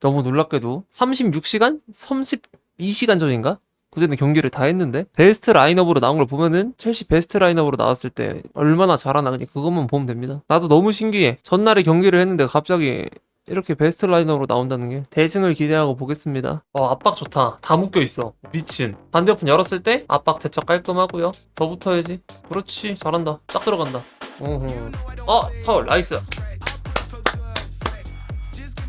너무 놀랍게도 36시간? 32시간 전인가? 그전에 경기를 다 했는데 베스트 라인업으로 나온 걸 보면은 첼시 베스트 라인업으로 나왔을 때 얼마나 잘하나 그냥 그것만 보면 됩니다. 나도 너무 신기해. 전날에 경기를 했는데 갑자기 이렇게 베스트 라인업으로 나온다는 게. 대승을 기대하고 보겠습니다. 압박 좋다. 다 묶여있어. 미친. 반대편 열었을 때 압박 대처 깔끔하고요. 더 붙어야지. 그렇지, 잘한다. 쫙 들어간다. 파울 나이스.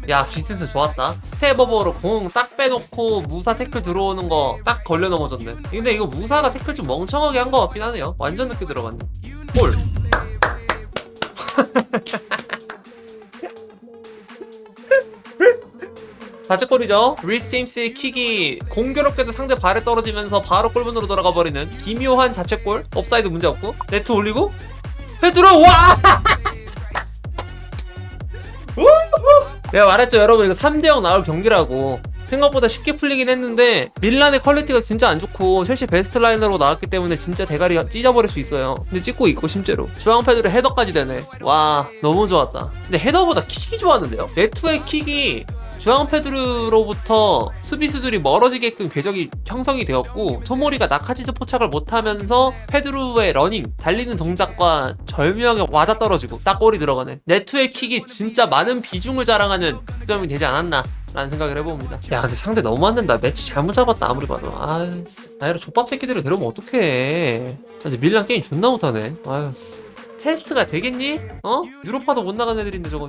야, 기센스 좋았다. 스텝오버로 공 딱 빼놓고 무사 태클 들어오는 거 딱 걸려 넘어졌네. 근데 이거 무사가 태클 좀 멍청하게 한 거 같긴 하네요. 완전 늦게 들어갔네. 골. 자책골이죠. 리스 제임스의 킥이 공교롭게도 상대 발에 떨어지면서 바로 골문으로 돌아가 버리는 기묘한 자책골. 업사이드 문제 없고 네트 올리고 헤드로 와. 내가 말했죠 여러분, 이거 3대0 나올 경기라고. 생각보다 쉽게 풀리긴 했는데 밀란의 퀄리티가 진짜 안 좋고 첼시 베스트 라인으로 나왔기 때문에 진짜 대가리가 찢어버릴 수 있어요. 근데 찍고 있고 심지어로 중앙 패드로 헤더까지 되네. 와, 너무 좋았다. 근데 헤더보다 킥이 좋았는데요. 네트의 킥이 중앙 패드로부터 수비수들이 멀어지게끔 궤적이 형성이 되었고, 토모리가 나카지즈 포착을 못하면서 패드루의 러닝, 달리는 동작과 절묘하게 맞아떨어지고 딱 골이 들어가네. 네트의 킥이 진짜 많은 비중을 자랑하는 득점이 되지 않았나 라는 생각을 해봅니다. 야, 근데 상대 너무 안 된다. 매치 잘못 잡았다 아무리 봐도. 진짜 나 이런 족밥 새끼들을 데려오면 어떡해. 이제 밀란 게임 존나 못하네. 테스트가 되겠니? 유로파도 못 나간 애들인데 저거.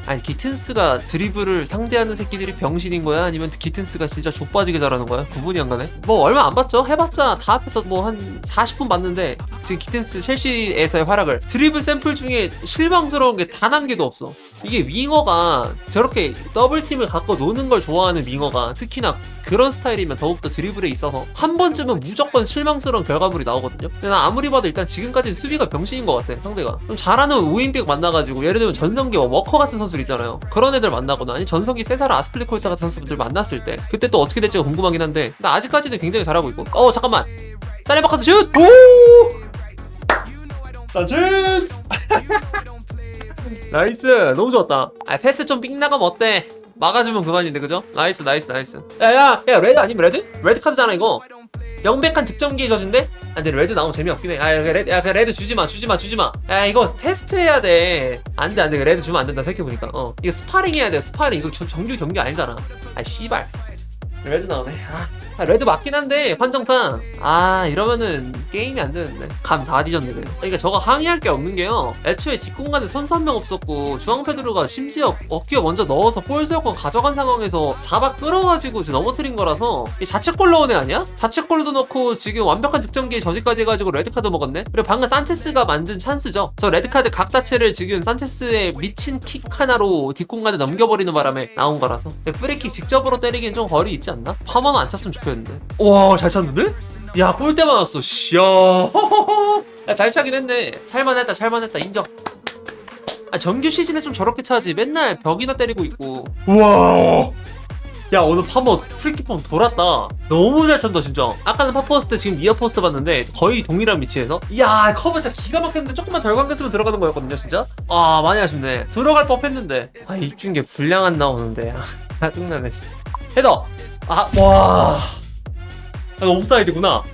아니, 기튼스가 드리블을 상대하는 새끼들이 병신인 거야? 아니면 기튼스가 진짜 족빠지게 잘하는 거야? 구분이 안 가네. 뭐 얼마 안 봤죠? 해봤자 다 합해서 뭐 한 40분 봤는데 지금 기튼스 첼시에서의 활약을, 드리블 샘플 중에 실망스러운 게 단 한 개도 없어. 이게 윙어가 저렇게 더블팀을 갖고 노는 걸 좋아하는 윙어가 특히나 그런 스타일이면 더욱더 드리블에 있어서 한 번쯤은 무조건 실망스러운 결과물이 나오거든요. 근데 난 아무리 봐도 일단 지금까지는 수비가 병신인 것 같아. 상대가 좀 잘하는 우인백 만나가지고, 예를 들면 전성기 워커 같은 선수들 있잖아요. 그런 애들 만나거나 아니 전성기 세사라 아스플리코이타 같은 선수들 만났을 때 그때 또 어떻게 될지가 궁금하긴 한데, 나 아직까지는 굉장히 잘하고 있고. 잠깐만, 사레바카스 슛! 오! 산체스! 나이스, 너무 좋았다. 패스 좀 삑 나가면 어때? 막아주면 그만인데, 그죠? 나이스. 야, 레드 아니면 레드? 레드 카드잖아 이거. 명백한 득점기의 저진데? 근데 레드 나오면 재미없긴 해. 그 레드 주지마. 야, 이거 테스트해야 돼. 안돼, 레드 주면 안 된다 생각해보니까. 이거 스파링 해야 돼. 스파링. 이거 정규 경기 아니잖아. 씨발. 레드 나오네. 레드 맞긴 한데 판정상 이러면은 게임이 안 되는데. 감 다 뒤졌네 그냥. 그러니까 저거 항의할 게 없는 게요, 애초에 뒷공간에 선수 한 명 없었고 중앙 페드로가 심지어 어깨 먼저 넣어서 볼 소유권 가져간 상황에서 잡아 끌어가지고 넘어뜨린 거라서 이 자책골 넣은 애 아니야? 자책골도 넣고 지금 완벽한 득점기에 저지까지 해가지고 레드카드 먹었네. 그리고 방금 산체스가 만든 찬스죠. 저 레드카드 각 자체를 지금 산체스의 미친 킥 하나로 뒷공간에 넘겨버리는 바람에 나온 거라서. 프리킥 직접으로 때리기엔 좀 거리 있지 않나? 파머는 안 찼으면 좋겠는데. 와, 잘 찼는데? 야, 골대 맞았어. 야, 잘 차긴 했네. 찰만했다. 인정. 정규 시즌에 좀 저렇게 차지. 맨날 벽이나 때리고 있고. 우와. 야, 오늘 파머 프리킥폼 돌았다. 너무 잘 찬다 진짜. 아까는 파포스트, 지금 니어포스트 봤는데 거의 동일한 위치에서. 이야, 커버 진짜 기가 막혔는데 조금만 덜 감겼으면 들어가는 거였거든요 진짜. 많이 아쉽네. 들어갈 법했는데. 입중계 분량 안 나오는데. 짜증나네 진짜. 헤더. 와. 옵사이드구나.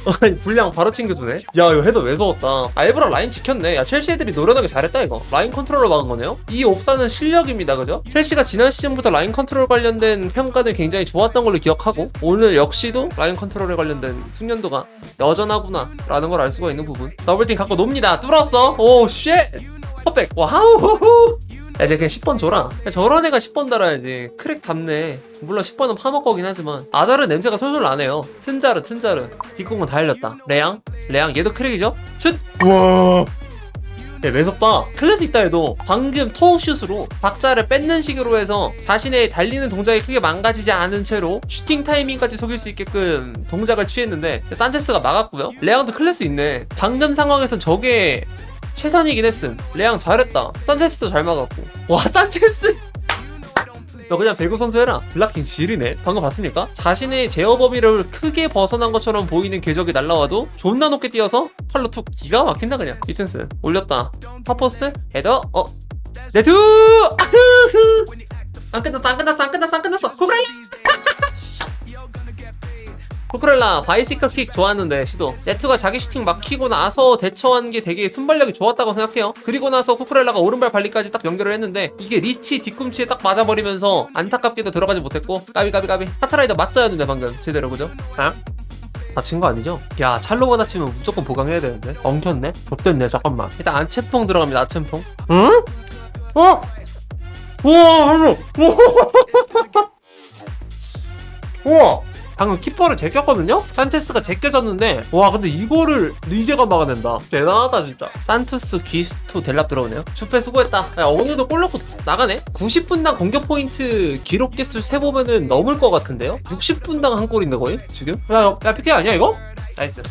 분량 바로 챙겨주네. 야, 이거 헤더 왜 넣었다. 에브라 라인 지켰네. 야, 첼시 애들이 노련하게 잘했다 이거. 라인 컨트롤로 막은 거네요. 이 옵사는 실력입니다, 그죠? 첼시가 지난 시즌부터 라인 컨트롤 관련된 평가는 굉장히 좋았던 걸로 기억하고, 오늘 역시도 라인 컨트롤에 관련된 숙련도가 여전하구나 라는 걸 알 수가 있는 부분. 더블팀 갖고 놉니다. 뚫었어. 오 쉣. 퍼펙. 와우. 야, 이제 그냥 10번 줘라. 저런 애가 10번 달아야지. 크랙 답네. 물론 10번은 파먹 거긴 하지만 아자르 냄새가 솔솔 나네요. 튼자르. 뒷공은 다 흘렸다. 레앙 얘도 크랙이죠? 슛! 우와. 야, 매섭다. 클래스 있다 해도 방금 토우슛으로 박자를 뺏는 식으로 해서 자신의 달리는 동작이 크게 망가지지 않은 채로 슈팅 타이밍까지 속일 수 있게끔 동작을 취했는데 산체스가 막았고요. 레앙도 클래스 있네. 방금 상황에선 저게 최선이긴 했음. 레앙 잘했다. 산체스도 잘 막았고. 와, 산체스! 너 그냥 배구 선수 해라. 블락킹 지리네. 방금 봤습니까? 자신의 제어 범위를 크게 벗어난 것처럼 보이는 궤적이 날라와도 존나 높게 뛰어서 팔로 툭. 기가 막힌다 그냥. 이튼스 올렸다. 파포스트 헤더. 네트! 안 끝났어 안 끝났어 안 끝났어 안 끝났어. 쿠쿠렐라 쿠쿠렐라 바이시클 킥 좋았는데 시도. 네투가 자기 슈팅 막히고 나서 대처한 게 되게 순발력이 좋았다고 생각해요. 그리고 나서 쿠쿠렐라가 오른발 발리까지 딱 연결을 했는데 이게 리치 뒤꿈치에 딱 맞아버리면서 안타깝게도 들어가지 못했고 까비. 카트라이더 맞자였는데 방금 제대로 그죠? 아? 다친 거 아니죠? 야 찰로가 다치면 무조건 보강해야 되는데. 엉켰네? 좆됐네. 잠깐만. 일단 안체퐁 들어갑니다. 안체퐁. 응? 어? 우와 하루 우와 방금 키퍼를 제꼈거든요? 산체스가 제껴졌는데 와 근데 이거를 리제가 막아낸다. 대단하다 진짜. 산투스, 귀스토, 델랍 들어오네요. 주패 수고했다. 야 오늘도 골 넣고 나가네? 90분당 공격 포인트 기록 개수 세보면은 넘을 것 같은데요? 60분당 한 골인데 거의? 지금? 야 PK 아니야 이거? 나이스.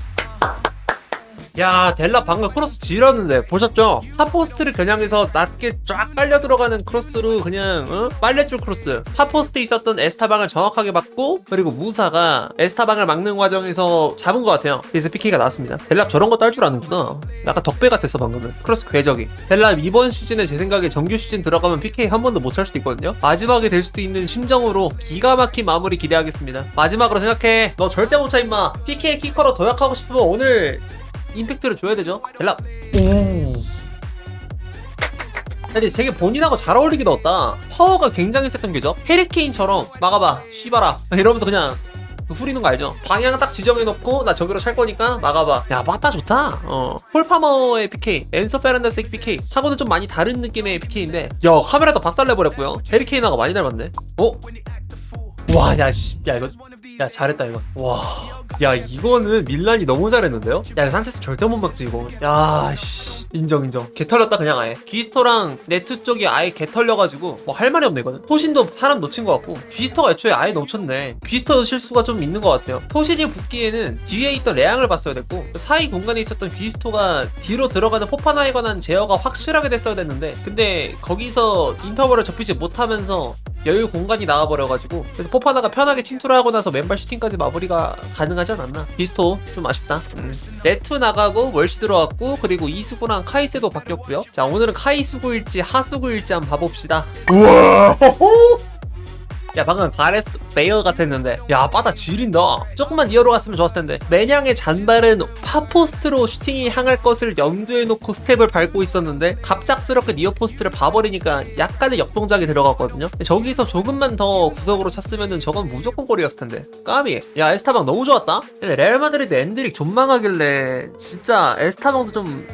야 델라 방금 크로스 지렸는데 보셨죠? 핫포스트를 겨냥해서 낮게 쫙 깔려 들어가는 크로스로 그냥 빨래줄 크로스. 핫포스트에 있었던 에스타방을 정확하게 맞고 그리고 무사가 에스타방을 막는 과정에서 잡은 것 같아요. 그래서 PK가 나왔습니다. 델라 저런 거 딸 줄 아는구나. 약간 덕배 같았어 방금은. 크로스 궤적이. 델라 이번 시즌에 제 생각에 정규 시즌 들어가면 PK 한 번도 못 찰 수도 있거든요. 마지막에 될 수도 있는 심정으로 기가 막힌 마무리 기대하겠습니다. 마지막으로 생각해. 너 절대 못 차 임마. PK 키커로 도약하고 싶으면 오늘 임팩트를 줘야 되죠. 델랍. 근데 되게 본인하고 잘 어울리게 넣었다. 파워가 굉장히 셌던 게죠. 해리케인처럼 막아봐 씨발아 이러면서 그냥 후리는 거 알죠? 방향 딱 지정해놓고 나 저기로 찰 거니까 막아봐. 야 맞다 좋다. 폴파머의 PK, 엔소 페란데스의 PK 하고는 좀 많이 다른 느낌의 PK인데 야 카메라도 박살내버렸고요. 해리케인하고 많이 닮았네. 와, 야, 야, 이거, 야, 잘했다, 이거. 와, 야, 이거는 밀란이 너무 잘했는데요? 야, 이거 산체스 절대 못 막지, 이거. 야, 씨. 인정. 개 털렸다, 그냥 아예. 귀스토랑 네트 쪽이 아예 개 털려가지고, 뭐 할 말이 없네, 이거는. 토신도 사람 놓친 것 같고, 귀스토가 애초에 아예 놓쳤네. 귀스토도 실수가 좀 있는 것 같아요. 토신이 붙기에는 뒤에 있던 레앙을 봤어야 됐고, 사이 공간에 있었던 귀스토가 뒤로 들어가는 포파나에 관한 제어가 확실하게 됐어야 됐는데, 근데 거기서 인터벌을 접히지 못하면서, 여유 공간이 나와버려가지고 그래서 포파나가 편하게 침투를 하고 나서 맨발 슈팅까지 마무리가 가능하지 않았나. 비스토 좀 아쉽다. 네투 나가고 월시 들어왔고 그리고 이수구랑 카이세도 바뀌었고요. 자 오늘은 카이수구일지 하수구일지 한번 봐봅시다. 우와 야 방금 가레스 베일 같았는데 야 빠다 지린다. 조금만 니어로 갔으면 좋았을 텐데. 매냥의 잔발은 파포스트로 슈팅이 향할 것을 염두에 놓고 스텝을 밟고 있었는데 갑작스럽게 니어 포스트를 봐버리니까 약간의 역동작이 들어갔거든요. 저기서 조금만 더 구석으로 찼으면은 저건 무조건 골이었을 텐데. 까비. 야 에스타방 너무 좋았다. 근데 레알 마드리드 엔드릭 존망하길래 진짜 에스타방도 좀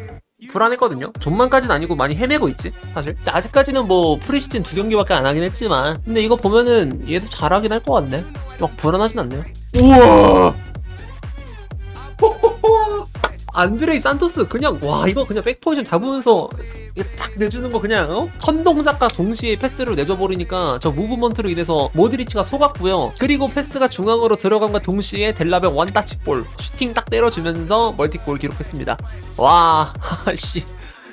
불안했거든요. 존만까지는 아니고 많이 헤매고 있지 사실. 아직까지는 뭐 프리시즌 2경기밖에 안 하긴 했지만 근데 이거 보면은 얘도 잘하긴 할 것 같네. 막 불안하진 않네요. 우와 안드레이 산토스 그냥 와 이거 그냥 백포지션 잡으면서 딱 내주는 거 그냥 턴 동작과 동시에 패스를 내줘버리니까 저 무브먼트로 인해서 모드리치가 속았고요. 그리고 패스가 중앙으로 들어간과 동시에 델라베 원타치볼 슈팅 딱 때려주면서 멀티골 기록했습니다. 와 씨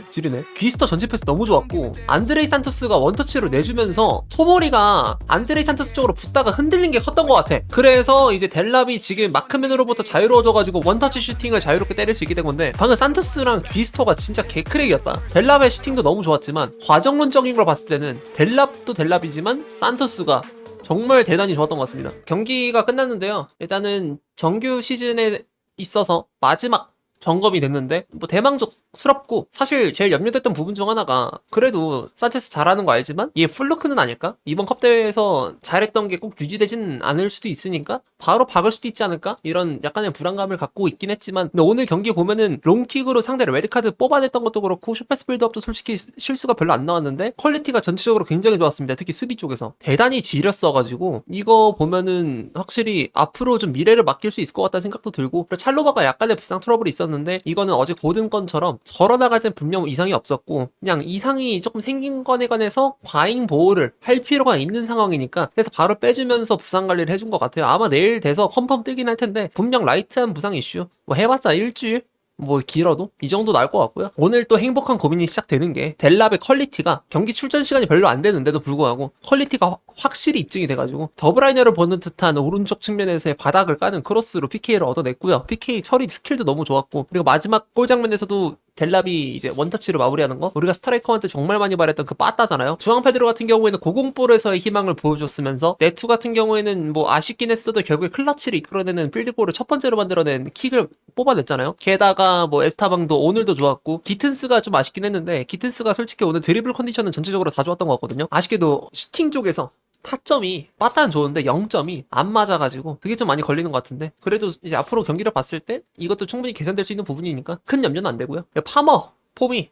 지르네. 귀스터 전체 패스 너무 좋았고 안드레이 산토스가 원터치로 내주면서 토모리가 안드레이 산토스 쪽으로 붙다가 흔들린 게 컸던 것 같아. 그래서 이제 델랍이 지금 마크맨으로부터 자유로워져가지고 원터치 슈팅을 자유롭게 때릴 수 있게 된 건데 방금 산토스랑 귀스터가 진짜 개크랙이었다. 델랍의 슈팅도 너무 좋았지만 과정론적인 걸 봤을 때는 델랍도 델랍이지만 산토스가 정말 대단히 좋았던 것 같습니다. 경기가 끝났는데요. 일단은 정규 시즌에 있어서 마지막 점검이 됐는데 뭐 대망족스럽고 사실 제일 염려됐던 부분 중 하나가 그래도 산체스 잘하는 거 알지만 얘 플루크는 아닐까? 이번 컵 대회에서 잘했던 게 꼭 유지되진 않을 수도 있으니까 바로 박을 수도 있지 않을까? 이런 약간의 불안감을 갖고 있긴 했지만 근데 오늘 경기 보면은 롱킥으로 상대를 레드카드 뽑아냈던 것도 그렇고 슈퍼스 빌드업도 솔직히 실수가 별로 안 나왔는데 퀄리티가 전체적으로 굉장히 좋았습니다. 특히 수비 쪽에서 대단히 지렸어가지고 이거 보면은 확실히 앞으로 좀 미래를 맡길 수 있을 것 같다는 생각도 들고 그리고 찰로바가 약간의 부상 트러블이 있었는데 이거는 어제 고든 건처럼 걸어나갈 땐 분명 이상이 없었고 그냥 이상이 조금 생긴 건에 관해서 과잉 보호를 할 필요가 있는 상황이니까 그래서 바로 빼주면서 부상 관리를 해준 것 같아요. 아마 내일 돼서 컨펌 뜨긴 할 텐데 분명 라이트한 부상 이슈 뭐 해봤자 일주일 뭐 길어도 이 정도 나올 것 같고요. 오늘 또 행복한 고민이 시작되는 게 델랍의 퀄리티가 경기 출전 시간이 별로 안 되는데도 불구하고 퀄리티가 확실히 입증이 돼가지고 더블라이너를 보는 듯한 오른쪽 측면에서의 바닥을 까는 크로스로 PK를 얻어냈고요. PK 처리 스킬도 너무 좋았고 그리고 마지막 골 장면에서도 델랍이 이제 원터치로 마무리하는 거, 우리가 스트라이커한테 정말 많이 바랬던 그 빠따잖아요. 중앙 페드로 같은 경우에는 고공볼에서의 희망을 보여줬으면서 네투 같은 경우에는 뭐 아쉽긴 했어도 결국에 클러치를 이끌어내는 필드골을 첫 번째로 만들어낸 킥을 뽑아냈잖아요. 게다가 뭐 에스타방도 오늘도 좋았고, 기튼스가 좀 아쉽긴 했는데 기튼스가 솔직히 오늘 드리블 컨디션은 전체적으로 다 좋았던 것 같거든요. 아쉽게도 슈팅 쪽에서 타점이 빠따는 좋은데 0점이 안 맞아가지고 그게 좀 많이 걸리는 것 같은데, 그래도 이제 앞으로 경기를 봤을 때 이것도 충분히 개선될 수 있는 부분이니까 큰 염려는 안 되고요. 파머 폼이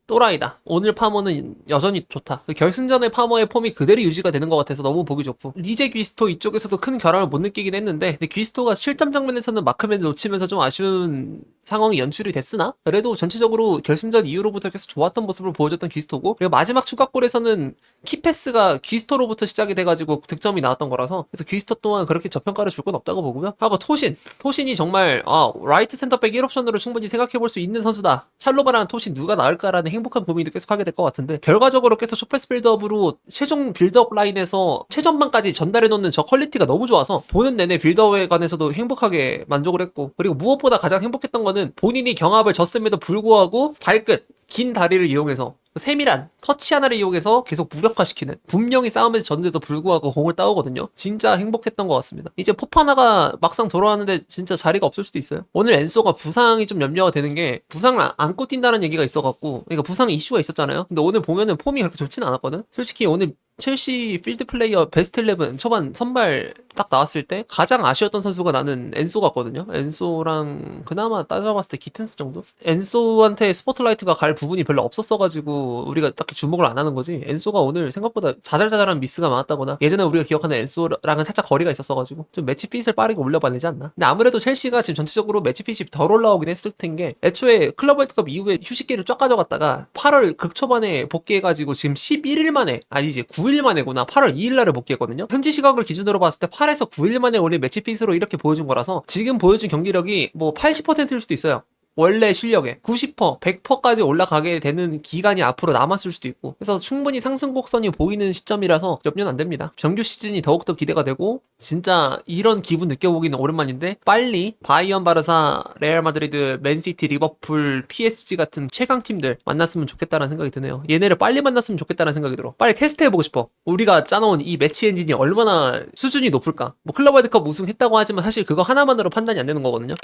또라이다. 오늘 파머는 여전히 좋다. 그 결승전의 파머의 폼이 그대로 유지가 되는 것 같아서 너무 보기 좋고, 리제 귀스토 이쪽에서도 큰 결함을 못 느끼긴 했는데, 근데 귀스토가 실점 장면에서는 마크맨을 놓치면서 좀 아쉬운 상황이 연출이 됐으나 그래도 전체적으로 결승전 이후로부터 계속 좋았던 모습을 보여줬던 귀스토고, 그리고 마지막 추가골에서는 키패스가 귀스토로부터 시작이 돼가지고 득점이 나왔던 거라서, 그래서 귀스토 또한 그렇게 저평가를 줄 건 없다고 보고요. 하고 토신이 정말 라이트 센터백 1옵션으로 충분히 생각해볼 수 있는 선수다. 찰로바랑 토신 누가 나을까라는 행복한 고민도 계속 하게 될 것 같은데, 결과적으로 계속 쇼패스 빌드업으로 최종 빌드업 라인에서 최전방까지 전달해놓는 저 퀄리티가 너무 좋아서 보는 내내 빌드업에 관해서도 행복하게 만족을 했고, 그리고 무엇보다 가장 행복했던 거는 본인이 경합을 졌음에도 불구하고 발끝 긴 다리를 이용해서 세밀한 터치 하나를 이용해서 계속 무력화시키는, 분명히 싸움에서 졌는데도 불구하고 공을 따오거든요. 진짜 행복했던 것 같습니다. 이제 포파나가 막상 돌아왔는데 진짜 자리가 없을 수도 있어요. 오늘 엔소가 부상이 좀 염려가 되는 게, 부상을 안고 뛴다는 얘기가 있어갖고, 그러니까 부상 이슈가 있었잖아요. 근데 오늘 보면은 폼이 그렇게 좋진 않았거든. 솔직히 오늘 첼시 필드 플레이어 베스트 11 초반 선발 딱 나왔을 때 가장 아쉬웠던 선수가 나는 엔소 같거든요. 엔소랑 그나마 따져봤을 때 기튼스 정도? 엔소한테 스포트라이트가 갈 부분이 별로 없었어가지고 우리가 딱히 주목을 안 하는 거지, 엔소가 오늘 생각보다 자잘자잘한 미스가 많았다거나 예전에 우리가 기억하는 엔소랑은 살짝 거리가 있었어가지고 좀 매치 핏을 빠르게 올려봐야 되지 않나. 근데 아무래도 첼시가 지금 전체적으로 매치 핏이 덜 올라오긴 했을 텐게, 애초에 클럽 월드컵 이후에 휴식기를 쫙 가져갔다가 8월 극초반에 복귀해가지고 지금 11일 만에, 아니지 9일 만에구나, 8월 2일 날에 복귀했거든요. 현지 시각을 기준으로 봤을 때 8에서 9일 만에 올린 매치 핏으로 이렇게 보여준 거라서 지금 보여준 경기력이 뭐 80%일 수도 있어요. 원래 실력에 90%, 100%까지 올라가게 되는 기간이 앞으로 남았을 수도 있고, 그래서 충분히 상승 곡선이 보이는 시점이라서 염려는 안 됩니다. 정규 시즌이 더욱더 기대가 되고, 진짜 이런 기분 느껴보기는 오랜만인데 빨리 바이언, 바르사, 레알 마드리드, 맨시티, 리버풀, PSG 같은 최강 팀들 만났으면 좋겠다는 생각이 드네요. 얘네를 빨리 만났으면 좋겠다는 생각이 들어. 빨리 테스트해보고 싶어. 우리가 짜놓은 이 매치 엔진이 얼마나 수준이 높을까. 뭐 클럽 월드컵 우승했다고 하지만 사실 그거 하나만으로 판단이 안 되는 거거든요.